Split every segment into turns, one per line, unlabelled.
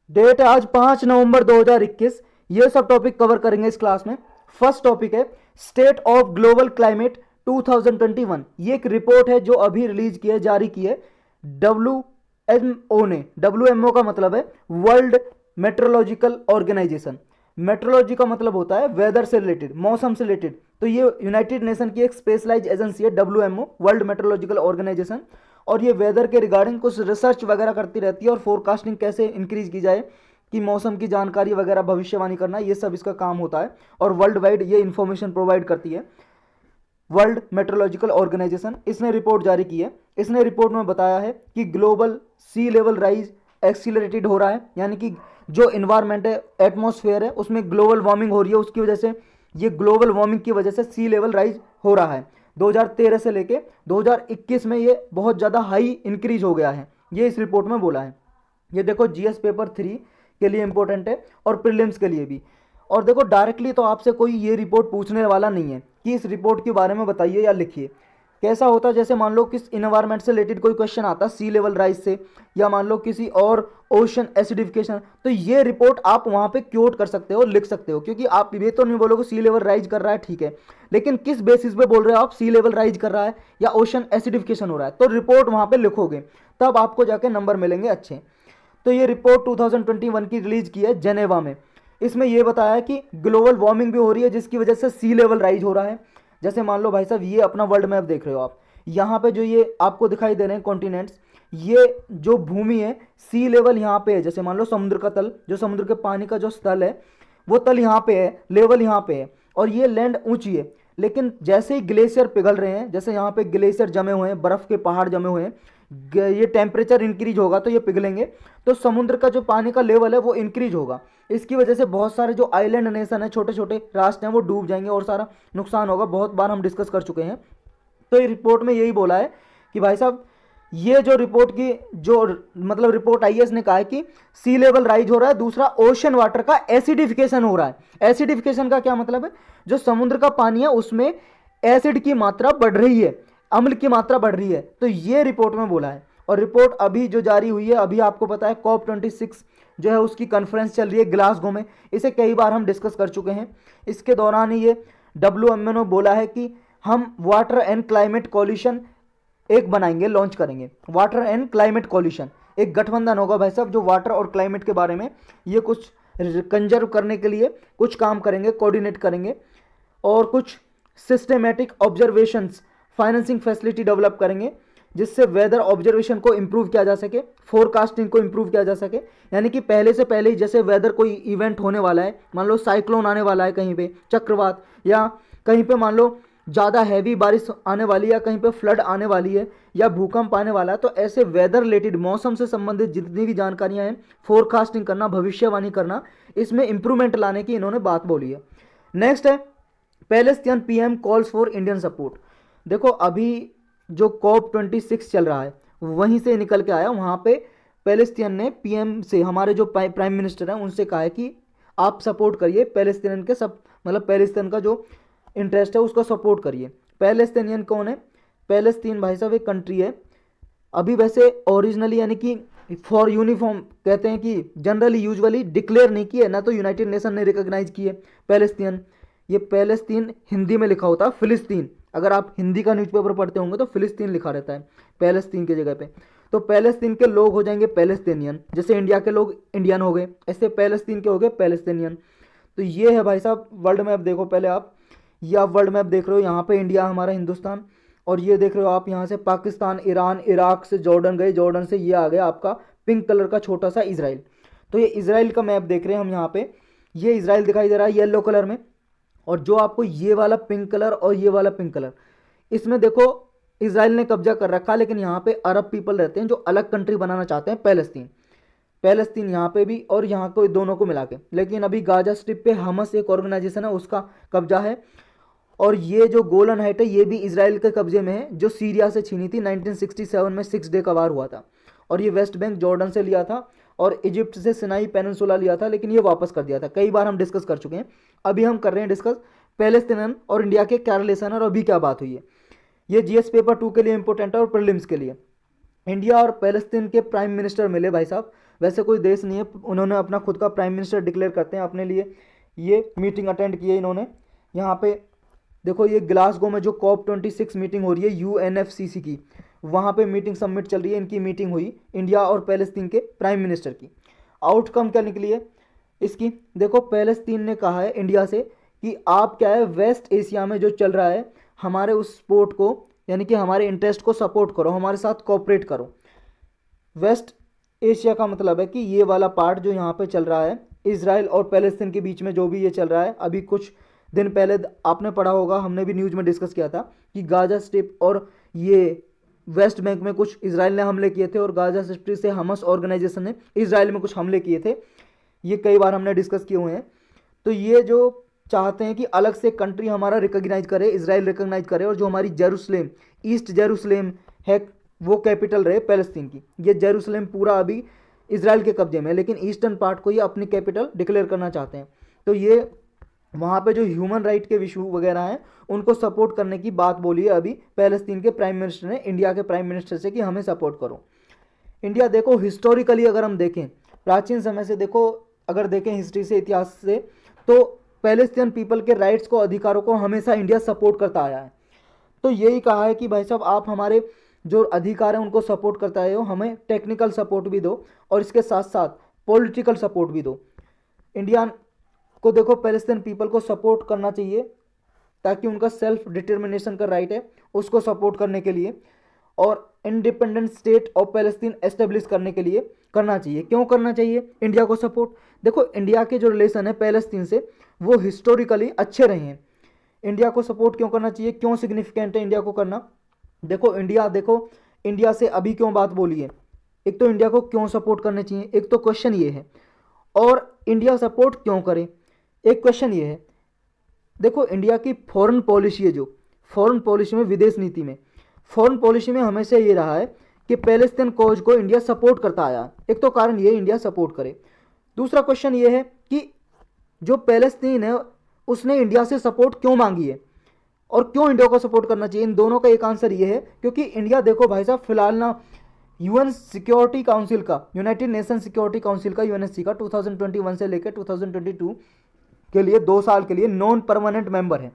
Date है आज 5 नवंबर 2021। ये सब टॉपिक कवर करेंगे इस क्लास में। फर्स्ट टॉपिक है स्टेट ऑफ ग्लोबल क्लाइमेट 2021। ये एक रिपोर्ट है जो अभी रिलीज की है, जारी की है डब्ल्यू ने। डब्ल्यू का मतलब है वर्ल्ड मेट्रोलॉजिकल ऑर्गेनाइजेशन। मेट्रोलॉजी का मतलब होता है वेदर से रिलेटेड, मौसम से रिलेटेड। तो ये यूनाइटेड नेशन की एक स्पेशलाइज एजेंसी है डब्ल्यू, वर्ल्ड मेट्रोलॉजिकल ऑर्गेनाइजेशन। और ये वेदर के रिगार्डिंग कुछ रिसर्च वगैरह करती रहती है और फोरकास्टिंग कैसे इंक्रीज की जाए, कि मौसम की जानकारी वगैरह भविष्यवाणी करना, ये सब इसका काम होता है। और वर्ल्ड वाइड ये इंफॉर्मेशन प्रोवाइड करती है वर्ल्ड मेट्रोलॉजिकल ऑर्गेनाइजेशन। इसने रिपोर्ट जारी की है। इसने रिपोर्ट में बताया है कि ग्लोबल सी लेवल राइज एक्सीलरेटेड हो रहा है, यानी कि जो इन्वायरमेंट है, एटमॉस्फेयर है, उसमें ग्लोबल वार्मिंग हो रही है। उसकी वजह से, ये ग्लोबल वार्मिंग की वजह से सी लेवल राइज हो रहा है। 2013 से लेके 2021 में ये बहुत ज़्यादा हाई इंक्रीज हो गया है, ये इस रिपोर्ट में बोला है। ये देखो जीएस पेपर 3 के लिए इंपॉर्टेंट है और प्रीलिम्स के लिए भी। और देखो डायरेक्टली तो आपसे कोई ये रिपोर्ट पूछने वाला नहीं है कि इस रिपोर्ट के बारे में बताइए या लिखिए। कैसा होता है, जैसे मान लो किस इन्वायरमेंट से रिलेटेड कोई क्वेश्चन आता है सी लेवल राइज से, या मान लो किसी और ओशन एसिडिफिकेशन, तो ये रिपोर्ट आप वहाँ पे क्योट कर सकते हो, लिख सकते हो। क्योंकि आप ये तो नहीं बोलोगे सी लेवल राइज कर रहा है, ठीक है, लेकिन किस बेसिस पे बोल रहे हो आप सी लेवल राइज कर रहा है या ओशन एसिडिफिकेशन हो रहा है, तो रिपोर्ट वहाँ पे लिखोगे, तब आपको जाके नंबर मिलेंगे अच्छे। तो ये रिपोर्ट 2021 की रिलीज की है जेनेवा में। इसमें यह बताया कि ग्लोबल वार्मिंग भी हो रही है जिसकी वजह से सी लेवल राइज हो रहा है। जैसे मान लो भाई साहब, ये अपना वर्ल्ड मैप देख रहे हो आप, यहाँ पे जो ये आपको दिखाई दे रहे हैं कॉन्टिनेंट्स, ये जो भूमि है सी लेवल यहाँ पे है। जैसे मान लो समुद्र का तल, जो समुद्र के पानी का जो स्थल है वो तल यहाँ पे है, लेवल यहाँ पे है, और ये लैंड ऊंची है। लेकिन जैसे ही ग्लेशियर पिघल रहे हैं, जैसे यहाँ पे ग्लेशियर जमे हुए हैं, बर्फ के पहाड़ जमे हुए हैं, ये टेम्परेचर इंक्रीज होगा तो ये पिघलेंगे, तो समुद्र का जो पानी का लेवल है वो इंक्रीज होगा। इसकी वजह से बहुत सारे जो आइलैंड नेशन है, छोटे छोटे राष्ट्र हैं, वो डूब जाएंगे और सारा नुकसान होगा। बहुत बार हम डिस्कस कर चुके हैं। तो ये रिपोर्ट में यही बोला है कि भाई साहब, ये जो रिपोर्ट की जो मतलब रिपोर्ट आई है, इसने कहा है कि सी लेवल राइज हो रहा है। दूसरा, ओशन वाटर का एसिडिफिकेशन हो रहा है। एसिडिफिकेशन का क्या मतलब है, जो समुद्र का पानी है उसमें एसिड की मात्रा बढ़ रही है, अम्ल की मात्रा बढ़ रही है। तो ये रिपोर्ट में बोला है। और रिपोर्ट अभी जो जारी हुई है, अभी आपको पता है COP26 जो है उसकी कॉन्फ्रेंस चल रही है ग्लासगो में। इसे कई बार हम डिस्कस कर चुके हैं। इसके दौरान ही ये डब्ल्यूएमओ ने बोला है कि हम वाटर एंड क्लाइमेट कॉलिशन एक बनाएंगे, लॉन्च करेंगे। वाटर एंड क्लाइमेट कॉलिशन एक गठबंधन होगा भाई साहब, जो वाटर और क्लाइमेट के बारे में ये कुछ कंजर्व करने के लिए कुछ काम करेंगे, कोऑर्डिनेट करेंगे, और कुछ systematic observations, financing facility develop करेंगे, जिससे वेदर ऑब्जर्वेशन को इंप्रूव किया जा सके, फोरकास्टिंग को इंप्रूव किया जा सके। यानी कि पहले से पहले ही, जैसे वेदर कोई इवेंट होने वाला है, मान लो साइक्लोन आने वाला है कहीं पे, चक्रवात, या कहीं पे मान लो ज़्यादा हैवी बारिश आने वाली है, या कहीं पे फ्लड आने वाली है, या भूकंप आने वाला है, तो ऐसे वेदर रिलेटेड, मौसम से संबंधित जितनी भी जानकारियां हैं, फोरकास्टिंग करना, भविष्यवाणी करना, इसमें इंप्रूवमेंट लाने की इन्होंने बात बोली है। नेक्स्ट है Palestine PM calls for Indian support. देखो अभी जो COP26 चल रहा है वहीं से निकल के आया। वहाँ पे पैलेस्तीन ने पीएम से, हमारे जो प्राइम मिनिस्टर हैं, उनसे कहा है कि आप सपोर्ट करिए पैलेस्तीन के, सब मतलब पैलेस्तीन का जो इंटरेस्ट है उसको सपोर्ट करिए। पैलेस्तीनियन कौन है? पैलेस्तीन भाई साहब एक कंट्री है। अभी वैसे ओरिजिनली, यानी कि फॉर यूनिफॉर्म कहते हैं कि जनरली यूजुअली डिक्लेयर नहीं की है ना, तो यूनाइटेड नेशन ने रिकॉग्नाइज की है पैलेस्तीन। ये पैलेस्तीन हिंदी में लिखा होता है फिलिस्तीन। अगर आप हिंदी का न्यूज़पेपर पढ़ते होंगे तो फिलिस्तीन लिखा रहता है पैलेस्तीन की जगह पे। तो पैलेस्तीन के लोग हो जाएंगे पैलेस्तीनियन, जैसे इंडिया के लोग इंडियन हो गए, ऐसे पैलेस्तीन के हो गए पैलेस्तीनियन। तो ये है भाई साहब वर्ल्ड मैप। देखो पहले आप, ये आप वर्ल्ड मैप देख रहे हो, यहाँ पे इंडिया हमारा, हिंदुस्तान, और ये देख रहे हो आप यहाँ से पाकिस्तान, ईरान, इराक से जॉर्डन गए, जॉर्डन से ये आ गया आपका पिंक कलर का छोटा सा इजराइल। तो ये इजराइल का मैप देख रहे हैं हम यहाँ पे। ये इजराइल दिखाई दे रहा है येलो कलर में, और जो आपको ये वाला पिंक कलर और ये वाला पिंक कलर, इसमें देखो इसराइल ने कब्जा कर रखा। लेकिन यहाँ पे अरब पीपल रहते हैं जो अलग कंट्री बनाना चाहते हैं, पैलेस्तीन। पैलेस्तीन यहाँ पे भी और यहाँ को, दोनों को मिला के। लेकिन अभी गाजा स्ट्रिप पे हमस एक ऑर्गेनाइजेशन है, उसका कब्जा है। और ये जो गोलन हाइट है ये भी इसराइल के कब्जे में है, जो सीरिया से छीनी थी 1967 में, 6 डे का वार हुआ था। और ये वेस्ट बैंक जॉर्डन से लिया था, और इजिप्ट से सिनाई पेनिनसुला लिया था, लेकिन ये वापस कर दिया था। कई बार हम डिस्कस कर चुके हैं। अभी हम कर रहे हैं डिस्कस पैलेस्तीन और इंडिया के क्या रिलेशन है और अभी क्या बात हुई है। ये जीएस पेपर 2 के लिए इंपॉर्टेंट है और प्रीलिम्स के लिए। इंडिया और पैलेस्तीन के प्राइम मिनिस्टर मिले भाई साहब, वैसे कोई देश नहीं है, उन्होंने अपना खुद का प्राइम मिनिस्टर डिक्लेयर करते हैं अपने लिए। ये मीटिंग अटेंड की है इन्होंने। यहाँ पे देखो ये ग्लासगो में जो COP26 मीटिंग हो रही है UNFCCC की, वहाँ पे मीटिंग सबमिट चल रही है, इनकी मीटिंग हुई इंडिया और पैलेस्तीन के प्राइम मिनिस्टर की। आउटकम क्या निकली है इसकी, देखो पैलेस्तीन ने कहा है इंडिया से कि आप क्या है वेस्ट एशिया में जो चल रहा है हमारे उस स्पोर्ट को, यानी कि हमारे इंटरेस्ट को सपोर्ट करो, हमारे साथ कोऑपरेट करो। वेस्ट एशिया का मतलब है कि ये वाला पार्ट जो यहाँ पे चल रहा है इजराइल और पैलेस्तीन के बीच में जो भी ये चल रहा है। अभी कुछ दिन पहले आपने पढ़ा होगा, हमने भी न्यूज़ में डिस्कस किया था कि गाजा स्ट्रिप और ये वेस्ट बैंक में कुछ इजराइल ने हमले किए थे और गाजा स्ट्रिप से हमास ऑर्गेनाइजेशन ने इजराइल में कुछ हमले किए थे। ये कई बार हमने डिस्कस किए हुए हैं। तो ये जो चाहते हैं कि अलग से कंट्री हमारा रिकॉग्नाइज करे, इजराइल रिकॉग्नाइज करे, और जो हमारी जेरूसलेम, ईस्ट जेरूसलेम है वो कैपिटल रहे पैलेस्तीन की। ये जेरूसलेम पूरा अभी इजराइल के कब्जे में है, लेकिन ईस्टर्न पार्ट को ये अपनी कैपिटल डिक्लेयर करना चाहते हैं। तो ये वहाँ पे जो ह्यूमन राइट के इशू वगैरह हैं उनको सपोर्ट करने की बात बोली है अभी पैलेस्तीन के प्राइम मिनिस्टर ने इंडिया के प्राइम मिनिस्टर से कि हमें सपोर्ट करो। इंडिया देखो हिस्टोरिकली अगर हम देखें, प्राचीन समय से देखो, अगर देखें हिस्ट्री से, इतिहास से, तो पैलेस्तीन पीपल के राइट्स को, अधिकारों को हमेशा इंडिया सपोर्ट करता आया है। तो यही कहा है कि भाई साहब आप हमारे जो अधिकार हैं उनको सपोर्ट करता है हो, हमें टेक्निकल सपोर्ट भी दो और इसके साथ साथ पॉलिटिकल सपोर्ट भी दो। इंडिया को देखो पैलेस्तीन पीपल को सपोर्ट करना चाहिए ताकि उनका सेल्फ डिटर्मिनेशन का राइट है उसको सपोर्ट करने के लिए, और independent state of Palestine establish करने के लिए करना चाहिए। क्यों करना चाहिए इंडिया को सपोर्ट? देखो इंडिया के जो रिलेशन है पैलेस्तीन से वो हिस्टोरिकली अच्छे रहे हैं। इंडिया को सपोर्ट क्यों करना चाहिए, क्यों सिग्निफिकेंट है इंडिया को करना? देखो इंडिया से अभी क्यों बात बोली है, एक तो इंडिया को क्यों सपोर्ट करना चाहिए, एक तो क्वेश्चन ये है, और इंडिया सपोर्ट क्यों करे, एक क्वेश्चन ये है। देखो इंडिया की फॉरेन पॉलिसी है, जो फॉरेन पॉलिसी में, विदेश नीति में, फॉरेन पॉलिसी में हमेशा ये रहा है कि पैलेस्तीन कॉज को इंडिया सपोर्ट करता आया। एक तो कारण ये इंडिया सपोर्ट करे। दूसरा क्वेश्चन ये है कि जो पैलेस्तीन है उसने इंडिया से सपोर्ट क्यों मांगी है और क्यों इंडिया को सपोर्ट करना चाहिए। इन दोनों का एक आंसर ये है क्योंकि इंडिया देखो भाई साहब फिलहाल ना यूएन सिक्योरिटी काउंसिल का, यूनाइटेड नेशन सिक्योरिटी काउंसिल का, यूएनएससी का 2021 से लेकर 2022 के लिए 2 साल के लिए नॉन परमानेंट मेंबर है।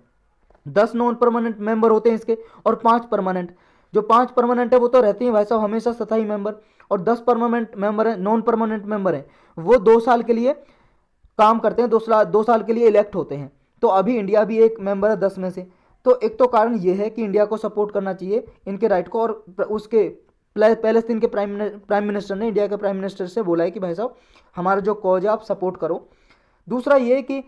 10 नॉन परमानेंट मेंबर होते हैं इसके और 5 परमानेंट। जो 5 परमानेंट है वो तो रहते हैं भाई साहब हमेशा स्थायी मेंबर, और 10 परमानेंट मेंबर है, नॉन परमानेंट मेंबर है, वो 2 साल के लिए काम करते हैं, 2 साल के लिए इलेक्ट होते हैं। तो अभी इंडिया भी एक मेंबर है 10 में से। तो एक तो कारण ये है कि इंडिया को सपोर्ट करना चाहिए इनके राइट को, और उसके पैलेस्तीन के प्राइम मिनिस्टर ने इंडिया के प्राइम मिनिस्टर से बोला है कि भाई साहब हमारा जो कॉज है आप सपोर्ट करो। दूसरा ये कि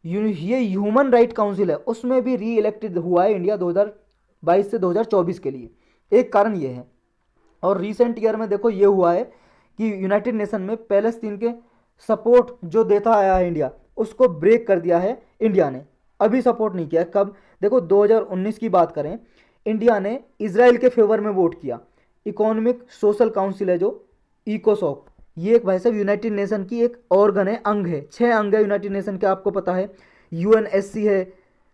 ये ह्यूमन राइट काउंसिल है उसमें भी री इलेक्टेड हुआ है इंडिया 2022 से 2024 के लिए, एक कारण ये है। और रिसेंट ईयर में देखो ये हुआ है कि यूनाइटेड नेशन में पैलेस्तीन के सपोर्ट जो देता आया है इंडिया, उसको ब्रेक कर दिया है इंडिया ने, अभी सपोर्ट नहीं किया। कब? देखो 2019 की बात करें, इंडिया ने इजराइल के फेवर में वोट किया। इकोनॉमिक सोशल काउंसिल है जो इकोसॉक, ये एक भाई साहब यूनाइटेड नेशन की एक ऑर्गन है, अंग है, 6 अंग है यूनाइटेड नेशन के, आपको पता है। यूएनएससी है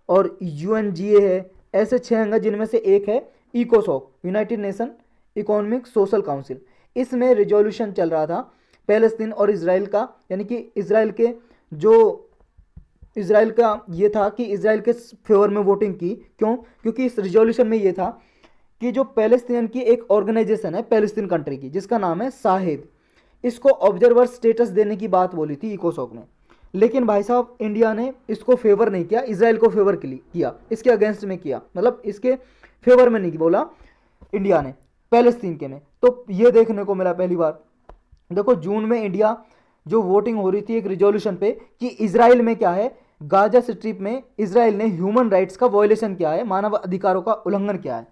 और यूएनजीए है, ऐसे 6 अंग है जिनमें से एक है इकोसॉक, United Nation Economic Social Council. इसमें रिजोल्यूशन चल रहा था पैलेस्तीन और इजराइल का, यानी कि इजराइल का ये था कि इजराइल के फेवर में वोटिंग की। क्यों? क्योंकि इस रिजोल्यूशन में ये था कि जो पैलेस्तीन की एक ऑर्गेनाइजेशन है पैलेस्तीन कंट्री की जिसका नाम है साहेद, इसको ऑब्जर्वर स्टेटस देने की बात बोली थी इकोसॉक ने। लेकिन भाई साहब इंडिया ने इसको फेवर नहीं किया, इजराइल को फेवर किया, इसके अगेंस्ट में किया, मतलब इसके फेवर में नहीं बोला इंडिया ने, पैलेस्तीन के में। तो ये देखने को मिला पहली बार। देखो जून में इंडिया जो वोटिंग हो रही थी एक रिजोल्यूशन पे कि इजराइल में क्या है, गाजा स्ट्रिप में इजराइल ने ह्यूमन राइट्स का वायलेशन किया है, मानव अधिकारों का उल्लंघन किया है।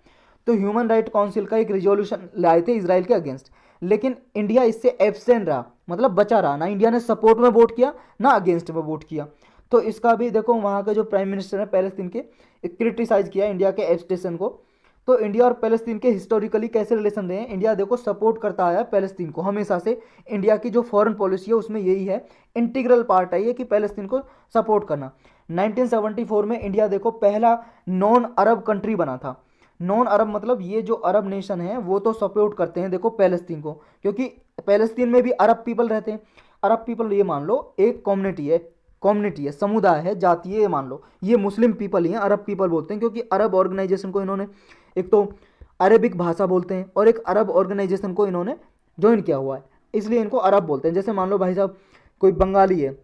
तो ह्यूमन राइट काउंसिल का एक रिजोल्यूशन लाए थे इजराइल के अगेंस्ट, लेकिन इंडिया इससे एब्सटेंट रहा, मतलब बचा रहा, ना इंडिया ने सपोर्ट में वोट किया ना अगेंस्ट में वोट किया। तो इसका भी देखो वहाँ के जो प्राइम मिनिस्टर है पैलेस्तीन के, क्रिटिसाइज किया इंडिया के एब्सटेशन को। तो इंडिया और पैलेस्तीन के हिस्टोरिकली कैसे रिलेशन रहे हैं, इंडिया देखो सपोर्ट करता आया पैलेस्तीन को हमेशा से। इंडिया की जो फॉरेन पॉलिसी है उसमें यही है, इंटीग्रल पार्ट है ये कि पैलेस्तीन को सपोर्ट करना। 1974 में इंडिया देखो पहला नॉन अरब कंट्री बना था, नॉन अरब मतलब ये जो अरब नेशन है वो तो सपोर्ट करते हैं देखो पैलेस्तीन को, क्योंकि पैलेस्तीन में भी अरब पीपल रहते हैं। अरब पीपल ये मान लो एक कम्युनिटी है, समुदाय है, जाति है, ये मान लो ये मुस्लिम पीपल ही हैं, अरब पीपल बोलते हैं, क्योंकि अरब ऑर्गेनाइजेशन को इन्होंने एक तो अरेबिक भाषा बोलते हैं और एक अरब ऑर्गेनाइजेशन को इन्होंने ज्वाइन किया हुआ है, इसलिए इनको अरब बोलते हैं। जैसे मान लो भाई साहब कोई बंगाली है,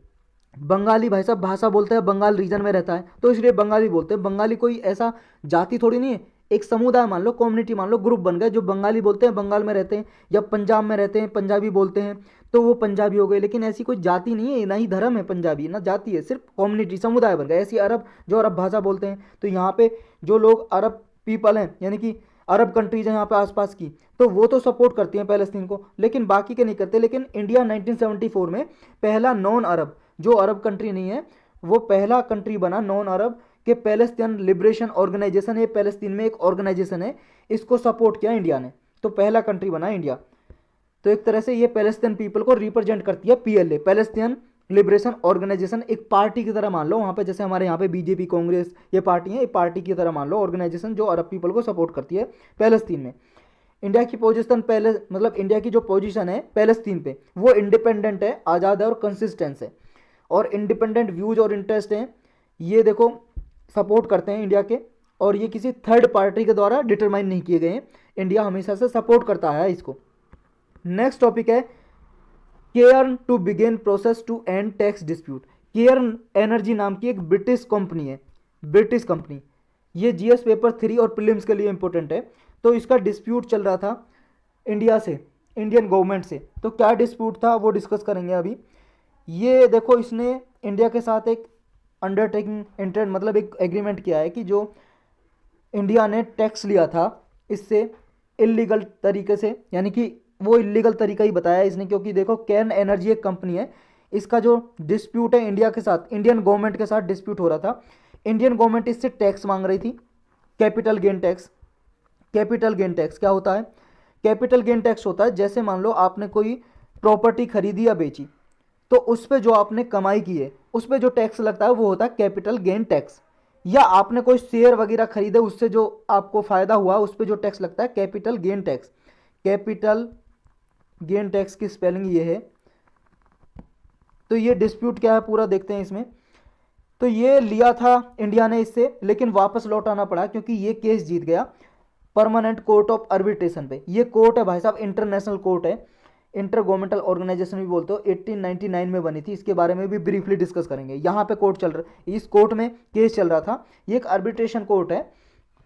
बंगाली भाई साहब भाषा बोलता है, बंगाल रीजन में रहता है तो इसलिए बंगाली बोलते हैं। बंगाली कोई ऐसा जाति थोड़ी नहीं है, एक समुदाय मान लो, कम्युनिटी मान लो, ग्रुप बन गए जो बंगाली बोलते हैं, बंगाल में रहते हैं, या पंजाब में रहते हैं पंजाबी बोलते हैं तो वो पंजाबी हो गए। लेकिन ऐसी कोई जाति नहीं है, ना ही धर्म है पंजाबी, ना जाति है, सिर्फ कम्युनिटी समुदाय बन गए। ऐसी अरब जो अरब भाषा बोलते हैं, तो यहाँ पे जो लोग अरब पीपल हैं यानी कि अरब कंट्रीज हैं यहाँ पे आसपास की, तो वो तो सपोर्ट करती हैं पैलेस्तीन को, लेकिन बाकी के नहीं करते। लेकिन इंडिया 1974 में पहला नॉन अरब, जो अरब कंट्री नहीं है, वो पहला कंट्री बना नॉन अरब कि पैलेस्तीन लिबरेशन ऑर्गेनाइजेशन, ये पैलेस्तीन में एक ऑर्गेनाइजेशन है, इसको सपोर्ट किया इंडिया ने, तो पहला कंट्री बना इंडिया। तो एक तरह से ये पैलेस्तीन पीपल को रिप्रेजेंट करती है पीएलए, पैलेस्तीन लिबरेशन ऑर्गेनाइजेशन, एक पार्टी की तरह मान लो वहाँ पे, जैसे हमारे यहाँ पे बीजेपी कांग्रेस ये पार्टी है, एक पार्टी की तरह मान लो ऑर्गेनाइजेशन जो अरब पीपल को सपोर्ट करती है पैलेस्तीन में। इंडिया की पोजीशन पहले मतलब इंडिया की जो पोजीशन है पैलेस्तीन पे वो इंडिपेंडेंट है, आज़ाद है और कंसिस्टेंस है, और इंडिपेंडेंट व्यूज और इंटरेस्ट हैं ये देखो सपोर्ट करते हैं इंडिया के, और ये किसी थर्ड पार्टी के द्वारा डिटरमाइन नहीं किए गए हैं, इंडिया हमेशा से सपोर्ट करता है इसको। नेक्स्ट टॉपिक है Cairn to begin process to end tax dispute. Cairn Energy नाम की एक ब्रिटिश कंपनी है, ब्रिटिश कंपनी, ये जीएस पेपर 3 और प्रीलिम्स के लिए इंपॉर्टेंट है। तो इसका डिस्प्यूट चल रहा था इंडिया से, इंडियन गवर्नमेंट से, तो क्या डिस्प्यूट था वो डिस्कस करेंगे अभी। ये देखो इसने इंडिया के साथ एक अंडरटेकिंग इंटर मतलब एक एग्रीमेंट किया है कि जो इंडिया ने टैक्स लिया था इससे इलीगल तरीके से, यानी कि वो इलीगल तरीका ही बताया इसने, क्योंकि देखो केयर्न एनर्जी एक कंपनी है, इसका जो डिस्प्यूट है इंडिया के साथ, इंडियन गवर्नमेंट के साथ डिस्प्यूट हो रहा था। इंडियन गवर्नमेंट इससे टैक्स मांग रही थी, capital gain tax. Capital gain tax क्या होता है? कैपिटल गेन टैक्स होता है जैसे मान लो आपने कोई प्रॉपर्टी खरीदी या बेची, तो उस पर जो आपने कमाई की है उस पर जो टैक्स लगता है वो होता है कैपिटल गेन टैक्स, या आपने कोई शेयर वगैरह खरीदे उससे जो आपको फायदा हुआ उस पर जो टैक्स लगता है capital gain tax. Capital gain tax की स्पेलिंग ये है। तो ये डिस्प्यूट क्या है पूरा देखते हैं इसमें। तो ये लिया था इंडिया ने इससे, लेकिन वापस लौटाना पड़ा क्योंकि ये केस जीत गया परमानेंट कोर्ट ऑफ आर्बिट्रेशन पे। ये कोर्ट है भाई साहब, इंटरनेशनल कोर्ट है, इंटर गवर्नमेंटल ऑर्गेनाइजेशन भी बोलते हो, 1899 में बनी थी, इसके बारे में भी ब्रीफली डिस्कस करेंगे। यहाँ पे कोर्ट चल रहा, इस कोर्ट में केस चल रहा था, ये एक आर्बिट्रेशन कोर्ट है,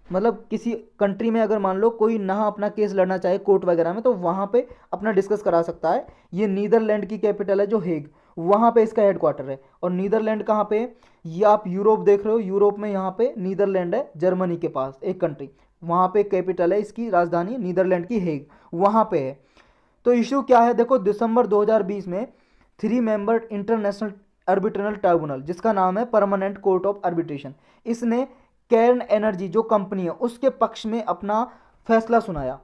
मतलब किसी कंट्री में अगर मान लो कोई ना अपना केस लड़ना चाहे कोर्ट वगैरह में तो वहाँ पे अपना डिस्कस करा सकता है। ये नीदरलैंड की कैपिटल है जो हेग, वहाँ पे इसका हेडक्वार्टर है। और नीदरलैंड कहाँ पे है? ये आप यूरोप देख रहे हो, यूरोप में यहाँ पे नीदरलैंड है, जर्मनी के पास एक कंट्री, वहाँ पे कैपिटल है इसकी, राजधानी नीदरलैंड की हेग, वहाँ पे है। तो इशू क्या है देखो, दिसंबर 2020 में 3 मेंबर इंटरनेशनल आर्बिट्रल ट्राइब्यूनल जिसका नाम है परमानेंट कोर्ट ऑफ आर्बिट्रेशन, इसने केयर्न एनर्जी जो कंपनी है उसके पक्ष में अपना फैसला सुनाया।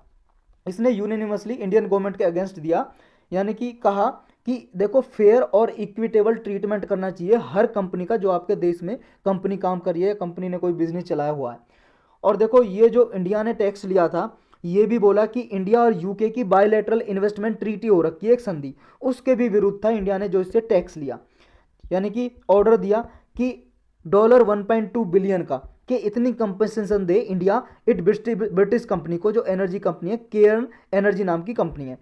इसने यूनिनिमसली इंडियन गवर्नमेंट के अगेंस्ट दिया, यानी कि कहा कि देखो फेयर और इक्विटेबल ट्रीटमेंट करना चाहिए हर कंपनी का जो आपके देश में कंपनी काम कर रही है, कंपनी ने कोई बिजनेस चलाया हुआ है। और देखो ये जो इंडिया ने टैक्स लिया था, ये भी बोला कि इंडिया और यूके की बायलैटरल इन्वेस्टमेंट ट्रीटी हो रखी है एक संधि, उसके भी विरुद्ध था इंडिया ने जो इससे टैक्स लिया, यानी कि ऑर्डर दिया कि $1.2 बिलियन का कि इतनी compensation they India it British company को, जो एनर्जी कंपनी है, केयर्न एनर्जी नाम की कंपनी है।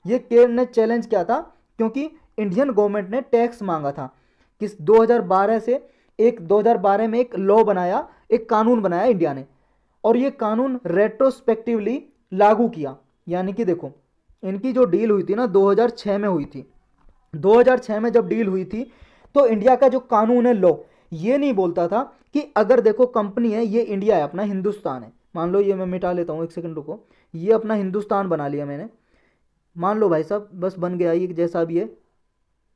ये केयर्न ने चैलेंज किया था क्योंकि इंडियन गवर्नमेंट ने टैक्स मांगा था किस 2012 से, 2012 में एक लॉ बनाया, एक कानून बनाया इंडिया ने, और ये कानून रेट्रोस्पेक्टिवली लागू किया। यानी कि देखो इनकी जो डील हुई थी ना 2006 में हुई थी, 2006 में जब डील हुई थी तो इंडिया का जो कानून है लॉ ये नहीं बोलता था कि अगर देखो कंपनी है, ये इंडिया है अपना, हिंदुस्तान है, मान लो ये मैं मिटा लेता हूँ एक सेकंड रुको, ये अपना हिंदुस्तान बना लिया मैंने, मान लो भाई साहब बस बन गया ये जैसा भी है,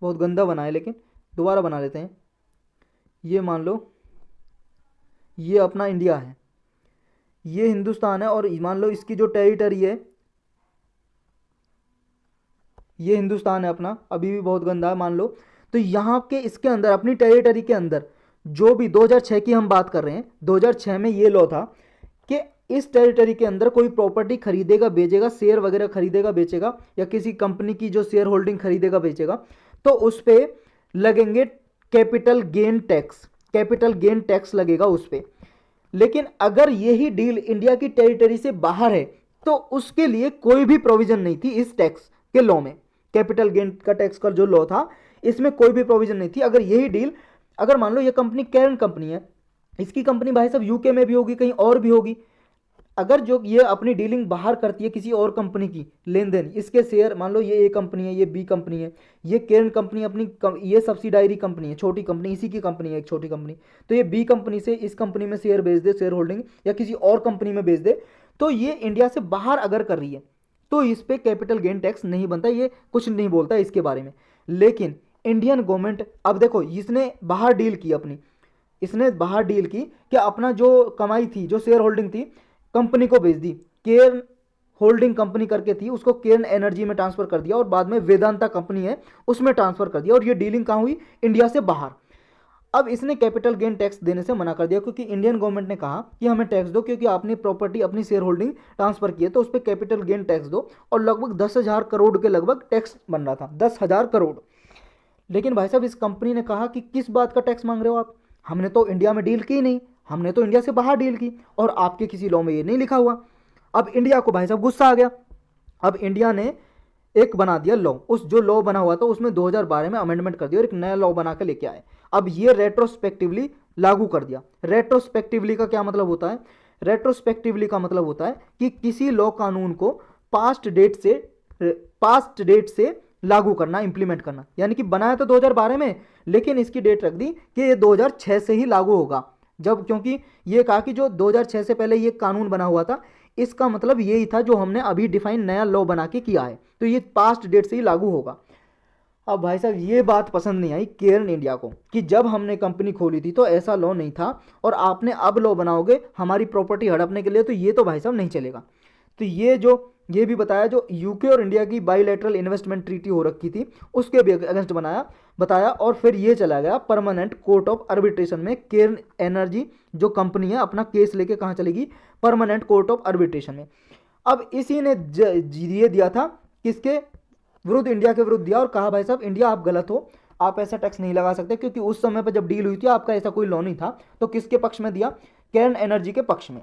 बहुत गंदा बना है लेकिन दोबारा बना लेते हैं। ये मान लो ये अपना इंडिया है, ये हिंदुस्तान है, और मान लो इसकी जो टेरिटरी है ये हिंदुस्तान है अपना, अभी भी बहुत गंदा है मान लो। तो यहाँ के इसके अंदर अपनी टेरिटरी के अंदर जो भी 2006 की हम बात कर रहे हैं, 2006 में ये लॉ था कि इस टेरिटरी के अंदर कोई प्रॉपर्टी खरीदेगा बेचेगा, शेयर वगैरह खरीदेगा बेचेगा, या किसी कंपनी की जो शेयर होल्डिंग खरीदेगा बेचेगा, तो उस पर लगेंगे capital gain tax, capital gain tax लगेगा उस पर। लेकिन अगर यही डील इंडिया की टेरिटरी से बाहर है तो उसके लिए कोई भी प्रोविजन नहीं थी इस टैक्स के लॉ में। कैपिटल गेन का टैक्स का जो लॉ था इसमें कोई भी प्रोविजन नहीं थी। अगर यही डील, अगर मान लो ये कंपनी कैरन कंपनी है, इसकी कंपनी भाई साहब यूके में भी होगी, कहीं और भी होगी, अगर जो ये अपनी डीलिंग बाहर करती है किसी और कंपनी की लेन देन, इसके शेयर, मान लो ये ए कंपनी है, ये बी कंपनी है, ये केरन कंपनी अपनी ये सब्सिडायरी कंपनी है, छोटी कंपनी, इसी की कंपनी है एक छोटी कंपनी, तो ये बी कंपनी से इस कंपनी में शेयर बेच दे, शेयर होल्डिंग, या किसी और कंपनी में बेच दे, तो ये इंडिया से बाहर अगर कर रही है तो इस पर कैपिटल गेन टैक्स नहीं बनता, ये कुछ नहीं बोलता इसके बारे में। लेकिन इंडियन गवर्नमेंट, अब देखो इसने बाहर डील की अपनी, इसने बाहर डील की कि अपना जो कमाई थी, जो शेयर होल्डिंग थी, कंपनी को बेच दी, केयर्न होल्डिंग कंपनी करके थी, उसको केयर्न एनर्जी में ट्रांसफर कर दिया, और बाद में वेदांता कंपनी है उसमें ट्रांसफर कर दिया, और ये डीलिंग कहाँ हुई? इंडिया से बाहर। अब इसने कैपिटल गेन टैक्स देने से मना कर दिया, क्योंकि इंडियन गवर्नमेंट ने कहा कि हमें टैक्स दो, क्योंकि आपने प्रॉपर्टी अपनी शेयर होल्डिंग ट्रांसफर की है तो उस पर कैपिटल गेन टैक्स दो, और लगभग 10,000 करोड़ के लगभग टैक्स बन रहा था, 10,000 करोड़। लेकिन भाई साहब इस कंपनी ने कहा कि किस बात का टैक्स मांग रहे हो आप, हमने तो इंडिया में डील की नहीं, हमने तो इंडिया से बाहर डील की, और आपके किसी लॉ में ये नहीं लिखा हुआ। अब इंडिया को भाई साहब गुस्सा आ गया। अब इंडिया ने एक बना दिया लॉ, उस जो लॉ बना हुआ था उसमें 2012 में अमेंडमेंट कर दिया और एक नया लॉ बना के लेके आए। अब ये रेट्रोस्पेक्टिवली लागू कर दिया। रेट्रोस्पेक्टिवली का क्या मतलब होता है? रेट्रोस्पेक्टिवली का मतलब होता है कि किसी लॉ कानून को पास्ट डेट से लागू करना, इंप्लीमेंट करना। यानी कि बनाया तो 2012 में, लेकिन इसकी डेट रख दी कि ये 2006 से ही लागू होगा। जब, क्योंकि ये कहा कि जो 2006 से पहले ये कानून बना हुआ था, इसका मतलब यही था जो हमने अभी डिफाइन नया लॉ बना के किया है, तो ये पास्ट डेट से ही लागू होगा। अब भाई साहब ये बात पसंद नहीं आई केयर्न इंडिया को कि जब हमने कंपनी खोली थी तो ऐसा लॉ नहीं था, और आपने अब लॉ बनाओगे हमारी प्रॉपर्टी हड़पने के लिए, तो ये तो भाई साहब नहीं चलेगा। तो ये भी बताया, जो यूके और इंडिया की बाईलैटरल इन्वेस्टमेंट ट्रीटी हो रखी थी उसके भी अगेंस्ट बताया, और फिर ये चला गया परमानेंट कोर्ट ऑफ आर्बिट्रेशन में। केयर्न एनर्जी जो कंपनी है अपना केस लेके कहाँ चलेगी? परमानेंट कोर्ट ऑफ आर्बिट्रेशन में। अब इसी ने ये दिया था, किसके विरुद्ध? इंडिया के विरुद्ध दिया, और कहा भाई साहब इंडिया आप गलत हो, आप ऐसा टैक्स नहीं लगा सकते, क्योंकि उस समय पर जब डील हुई थी आपका ऐसा कोई लॉ नहीं था। तो किसके पक्ष में दिया? केयर्न एनर्जी के पक्ष में।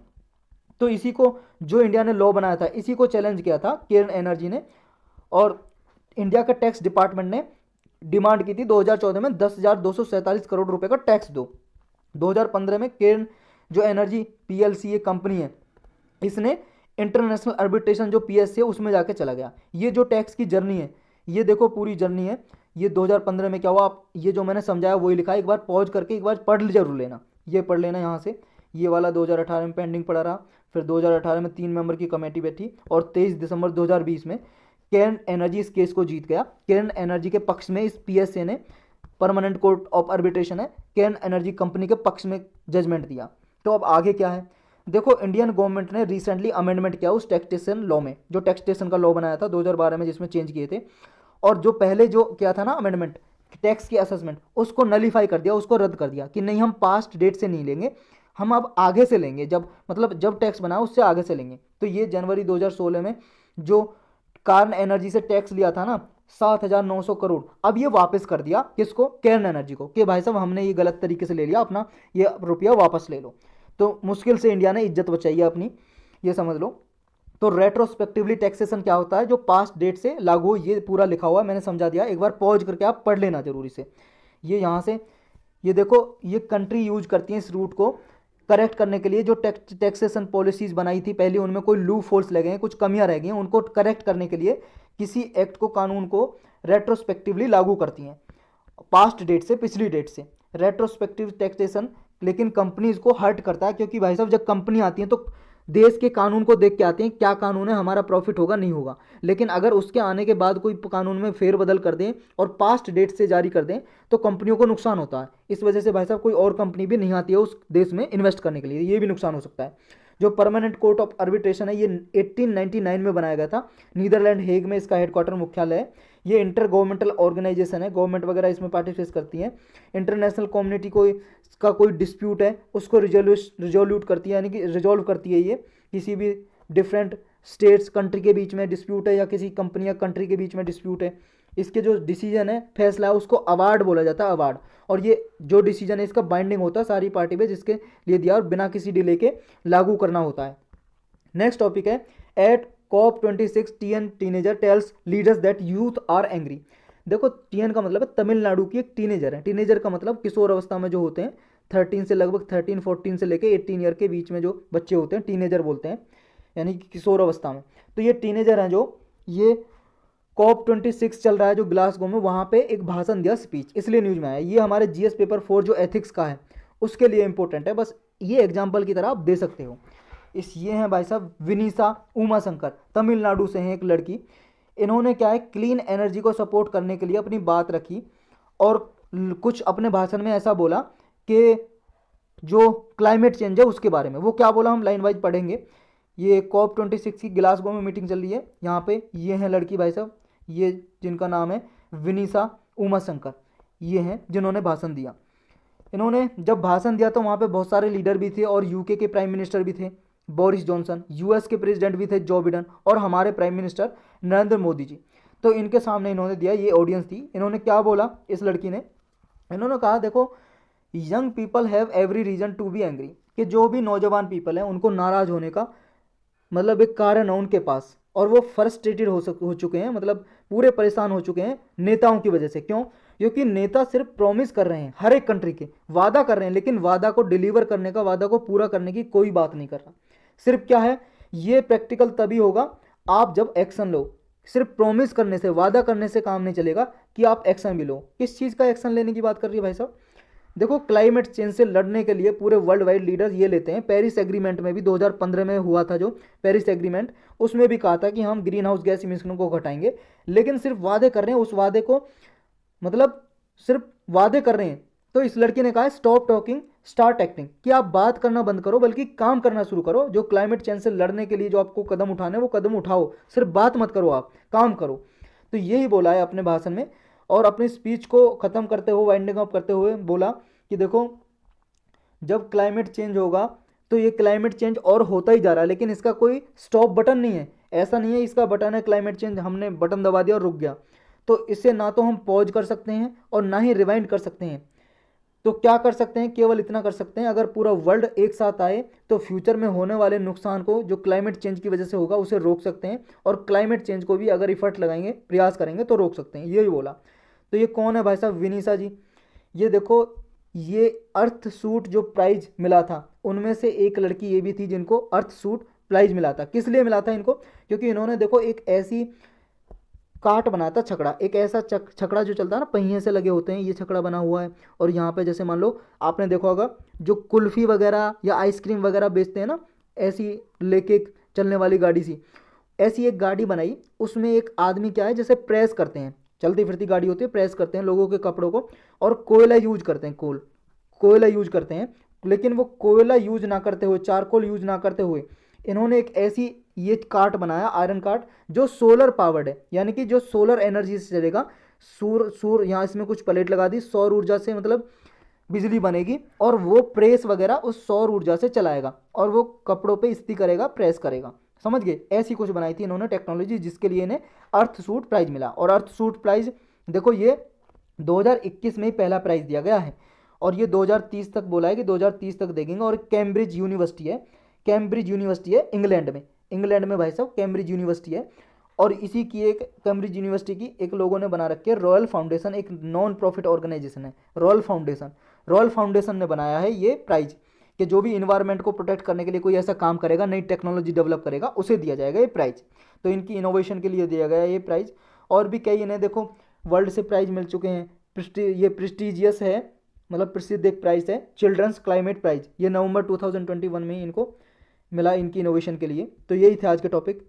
तो इसी को, जो इंडिया ने लॉ बनाया था, इसी को चैलेंज किया था केयर्न एनर्जी ने, और इंडिया का टैक्स डिपार्टमेंट ने डिमांड की थी 2014 में 10,247 करोड़ रुपए का टैक्स दो। 2015 में केयर्न जो एनर्जी पीएलसी ये कंपनी है, इसने इंटरनेशनल आर्बिट्रेशन जो पीएससी है उसमें जाके चला गया। ये जो टैक्स की जर्नी है, ये देखो पूरी जर्नी है, ये 2015 में क्या हुआ, आप ये जो मैंने समझाया वही लिखा है, एक बार पॉज करके एक बार पढ़ जरूर लेना, ये पढ़ लेना यहाँ से। ये वाला 2018 में पेंडिंग पड़ा रहा, फिर 2018 में 3 मेंबर की कमेटी बैठी, और 23 दिसंबर 2020 में केयर्न एनर्जी इस केस को जीत गया। केयर्न एनर्जी के पक्ष में इस पीएसए ने, परमानेंट कोर्ट ऑफ आर्बिट्रेशन है, केयर्न एनर्जी कंपनी के पक्ष में जजमेंट दिया। तो अब आगे क्या है देखो, इंडियन गवर्नमेंट ने रिसेंटली अमेंडमेंट किया उस टैक्सेशन लॉ में, जो टैक्सेशन का लॉ बनाया था 2012 में, जिसमें चेंज किए थे, और जो पहले जो किया था ना अमेंडमेंट टैक्स की असेसमेंट, उसको नलीफाई कर दिया, उसको रद्द कर दिया कि नहीं हम पास्ट डेट से नहीं लेंगे, हम अब आगे से लेंगे, जब मतलब जब टैक्स बनाया उससे आगे से लेंगे। तो ये जनवरी 2016 में जो कार्न एनर्जी से टैक्स लिया था ना 7,900 करोड़, अब ये वापस कर दिया किसको? केयर्न एनर्जी को, कि भाई साहब हमने ये गलत तरीके से ले लिया, अपना ये रुपया वापस ले लो। तो मुश्किल से इंडिया ने इज्जत बचाई है अपनी, ये समझ लो। तो रेट्रोस्पेक्टिवली टैक्सेशन क्या होता है? जो पास्ट डेट से लागू हो, ये पूरा लिखा हुआ है, मैंने समझा दिया, एक बार पॉज करके आप पढ़ लेना जरूरी से। ये यहाँ से ये देखो, ये कंट्री यूज करती है इस रूट को करेक्ट करने के लिए। जो टैक्सेशन पॉलिसीज बनाई थी पहले, उनमें कोई लूप होल्स लगे हैं, कुछ कमियां रह गई हैं, उनको करेक्ट करने के लिए किसी एक्ट को, कानून को रेट्रोस्पेक्टिवली लागू करती हैं, पास्ट डेट से, पिछली डेट से। रेट्रोस्पेक्टिव टैक्सेशन लेकिन कंपनीज को हर्ट करता है, क्योंकि भाई साहब जब कंपनी आती है तो देश के कानून को देख के आते हैं, क्या कानून है, हमारा प्रॉफिट होगा नहीं होगा। लेकिन अगर उसके आने के बाद कोई कानून में फेरबदल कर दें और पास्ट डेट से जारी कर दें तो कंपनियों को नुकसान होता है। इस वजह से भाई साहब कोई और कंपनी भी नहीं आती है उस देश में इन्वेस्ट करने के लिए, ये भी नुकसान हो सकता है। जो परमानेंट कोर्ट ऑफ आर्बिट्रेशन है, ये 1899 में बनाया गया था, नीदरलैंड हेग में इसका हेडक्वार्टर मुख्यालय है। ये इंटर गवर्नमेंटल ऑर्गेनाइजेशन है, गवर्नमेंट वगैरह इसमें पार्टिसिपेट करती हैं। इंटरनेशनल कम्युनिटी को का कोई डिस्प्यूट है उसको रिजोल्यूट करती है, यानी कि रिजॉल्व करती है ये, किसी भी डिफरेंट स्टेट्स कंट्री के बीच में डिस्प्यूट है या किसी कंपनी या कंट्री के बीच में डिस्प्यूट है, इसके जो डिसीजन है, फैसला है, उसको अवार्ड बोला जाता है, अवार्ड। और ये जो डिसीजन है इसका बाइंडिंग होता है सारी पार्टी पे जिसके लिए दिया और बिना किसी डिले के लागू करना होता है। नेक्स्ट टॉपिक है at COP26 TN teenager tells leaders that youth are angry. देखो TN का मतलब है तमिलनाडु की एक टीनेजर है। टीनेजर का मतलब किशोर अवस्था में जो होते हैं 13 से लगभग 13-14 से लेके 18 ईयर के बीच में जो बच्चे होते हैं टीनेजर बोलते हैं, यानी कि किशोर अवस्था में। तो ये टीनेजर हैं जो ये COP26 चल रहा है जो ग्लासगो में, वहाँ पे एक भाषण दिया, स्पीच, इसलिए न्यूज में आया। ये हमारे GS पेपर 4 जो एथिक्स का है उसके लिए इंपॉर्टेंट है, बस ये एग्जाम्पल की तरह आप दे सकते हो। ये हैं भाई साहब विनीसा उमाशंकर, तमिलनाडु से हैं एक लड़की। इन्होंने क्या है क्लीन एनर्जी को सपोर्ट करने के लिए अपनी बात रखी और कुछ अपने भाषण में ऐसा बोला कि जो क्लाइमेट चेंज है उसके बारे में। वो क्या बोला हम लाइन वाइज पढ़ेंगे। ये COP26 की ग्लासगो में मीटिंग चल रही है, यहाँ पे ये हैं लड़की भाई साहब, ये जिनका नाम है विनीसा उमाशंकर, ये हैं जिन्होंने भाषण दिया। इन्होंने जब भाषण दिया तो वहाँ पे बहुत सारे लीडर भी थे और UK के प्राइम मिनिस्टर भी थे बोरिस जॉनसन, US के प्रेसिडेंट भी थे जो बिडेन, और हमारे प्राइम मिनिस्टर नरेंद्र मोदी जी। तो इनके सामने इन्होंने दिया, ये ऑडियंस थी। इन्होंने क्या बोला इस लड़की ने, इन्होंने कहा देखो young people have every reason to be angry, कि जो भी नौजवान पीपल हैं उनको नाराज होने का मतलब एक कारण है उनके पास, और वो फ्रस्ट्रेटेड हो चुके हैं, मतलब पूरे परेशान हो चुके हैं नेताओं की वजह से। क्यों? क्योंकि नेता सिर्फ प्रॉमिस कर रहे हैं, हर एक कंट्री के वादा कर रहे हैं, लेकिन वादा को डिलीवर करने का, वादा को पूरा करने की कोई बात नहीं कर रहा। सिर्फ क्या है, ये प्रैक्टिकल तभी होगा आप जब एक्शन लो। सिर्फ प्रॉमिस करने से, वादा करने से काम नहीं चलेगा कि आप एक्शन भी लो। किस चीज़ का एक्शन लेने की बात कर रही है भाई साहब? देखो क्लाइमेट चेंज से लड़ने के लिए पूरे वर्ल्ड वाइड लीडर्स ये लेते हैं। पेरिस एग्रीमेंट में भी 2015 में हुआ था जो पेरिस एग्रीमेंट, उसमें भी कहा था कि हम ग्रीन हाउस गैस इमिशन को घटाएंगे, लेकिन सिर्फ वादे कर रहे हैं। उस वादे को मतलब सिर्फ वादे कर रहे हैं। तो इस लड़की ने कहा स्टॉप टॉकिंग स्टार्ट एक्टिंग, कि आप बात करना बंद करो बल्कि काम करना शुरू करो। जो क्लाइमेट चेंज से लड़ने के लिए जो आपको कदम उठाने वो कदम उठाओ, सिर्फ बात मत करो, आप काम करो। तो यही बोला है अपने भाषण में। और अपनी स्पीच को ख़त्म करते हुए, वाइंडिंग अप करते हुए बोला कि देखो जब क्लाइमेट चेंज होगा तो ये क्लाइमेट चेंज और होता ही जा रहा है, लेकिन इसका कोई स्टॉप बटन नहीं है। ऐसा नहीं है इसका बटन है क्लाइमेट चेंज, हमने बटन दबा दिया और रुक गया। तो इससे ना तो हम पॉज कर सकते हैं और ना ही रिवाइंड कर सकते हैं। तो क्या कर सकते हैं, केवल इतना कर सकते हैं, अगर पूरा वर्ल्ड एक साथ आए तो फ्यूचर में होने वाले नुकसान को जो क्लाइमेट चेंज की वजह से होगा उसे रोक सकते हैं, और क्लाइमेट चेंज को भी अगर इफर्ट लगाएंगे, प्रयास करेंगे तो रोक सकते हैं। यही बोला। तो ये कौन है भाई साहब? विनीसा जी। ये देखो ये अर्थ सूट जो प्राइज मिला था उनमें से एक लड़की ये भी थी जिनको अर्थ सूट प्राइज मिला था। किस लिए मिला था इनको? क्योंकि इन्होंने देखो एक ऐसी काट बनाया था, छकड़ा, एक ऐसा छकड़ा जो चलता है ना, पहिए से लगे होते हैं, ये छकड़ा बना हुआ है। और यहाँ पे जैसे मान लो आपने देखा होगा जो कुल्फ़ी वगैरह या आइसक्रीम वगैरह बेचते हैं ना, ऐसी लेके चलने वाली गाड़ी सी, ऐसी एक गाड़ी बनाई। उसमें एक आदमी क्या है जैसे प्रेस करते हैं, चलती फिरती गाड़ी होती है, प्रेस करते हैं लोगों के कपड़ों को, और कोयला यूज करते हैं, कोयला यूज करते हैं। लेकिन वो कोयला यूज ना करते हुए, चारकोल यूज ना करते हुए इन्होंने एक ऐसी ये कार्ट बनाया, आयरन कार्ट, जो सोलर पावर्ड है, यानी कि जो सोलर एनर्जी से चलेगा। सूर यहाँ इसमें कुछ प्लेट लगा दी, सौर ऊर्जा से मतलब बिजली बनेगी, और वो प्रेस वगैरह उस सौर ऊर्जा से चलाएगा, और वो कपड़ों पे इस्त्री करेगा, प्रेस करेगा। समझ गए? ऐसी कुछ बनाई थी इन्होंने टेक्नोलॉजी, जिसके लिए इन्हें अर्थ सूट प्राइज मिला। और अर्थ सूट प्राइज देखो ये 2021 में ही पहला प्राइज दिया गया है, और ये 2030 तक बोला है कि 2030 तक देंगे। और कैम्ब्रिज यूनिवर्सिटी है, कैम्ब्रिज यूनिवर्सिटी है इंग्लैंड में भाई साहब कैम्ब्रिज यूनिवर्सिटी है। और इसी की एक कैम्ब्रिज यूनिवर्सिटी की एक लोगों ने बना रखी है रॉयल फाउंडेशन, एक नॉन प्रॉफिट ऑर्गेनाइजेशन है रॉयल फाउंडेशन ने बनाया है ये प्राइज, कि जो भी इन्वायरमेंट को प्रोटेक्ट करने के लिए कोई ऐसा काम करेगा, नई टेक्नोलॉजी डेवलप करेगा, उसे दिया जाएगा ये प्राइज। तो इनकी इनोवेशन के लिए दिया गया ये प्राइज। और भी कई इन्हें देखो वर्ल्ड से प्राइज मिल चुके हैं। ये प्रेस्टिजियस है, मतलब प्रसिद्ध एक प्राइज है, चिल्ड्रंस क्लाइमेट प्राइज। ये नवंबर 2021 में इनको मिला इनकी इनोवेशन के लिए। तो यही थे आज के टॉपिक।